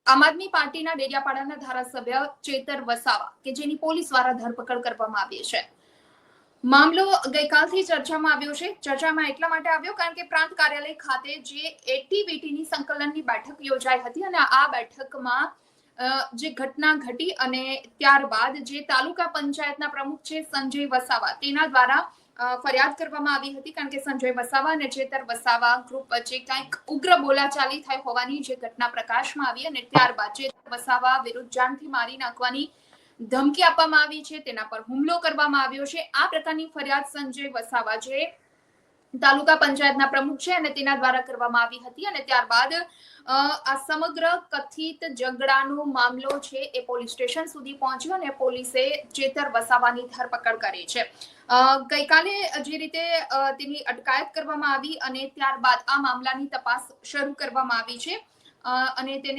આમ આદમી પાર્ટીના ડેડિયાપાડાના ધારાસભ્ય ચેતર વસાવા કે જેની પોલીસ દ્વારા ધરપકડ કરવામાં આવી છે. મામલો ગઈકાલથી ચર્ચામાં આવ્યો છે. ચર્ચામાં એટલા માટે આવ્યો કારણ કે પ્રાંત કાર્યાલય ખાતે જે એટીવીટીની સંકલનની બેઠક યોજાઈ હતી અને આ બેઠકમાં જે ઘટના ઘટી અને ત્યારબાદ જે તાલુકા પંચાયતના પ્રમુખ છે સંજય વસાવા તેના દ્વારા ફરિયાદ કરવામાં આવી હતી કારણ કે સંજય વસાવા અને ચેતર વસાવા ગ્રુપ વચ્ચે કંઈક ઉગ્ર બોલાચાલી થઈ હોવાની જે ઘટના પ્રકાશમાં આવી અને ત્યારબાદ ચેતર વસાવા વિરુદ્ધ જાનથી મારી નાખવાની ધમકી આપવામાં આવી છે, તેના પર હુમલો કરવામાં આવ્યો છે. આ પ્રકારની ફરિયાદ સંજય વસાવા જે તાલુકા પંચાયતના પ્રમુખ છે અને તેના દ્વારા કરવામાં આવી હતી અને ત્યારબાદ આ સમગ્ર કથિત ઝઘડાનો મામલો છે એ પોલીસ સ્ટેશન સુધી પહોંચ્યો અને પોલીસે ચેતર વસાવાની ધરપકડ કરી છે. ગઈકાલે જે રીતે તેની અટકાયત કરવામાં આવી અને ત્યારબાદ આ મામલાની તપાસ શરૂ કરવામાં આવી છે અને તેને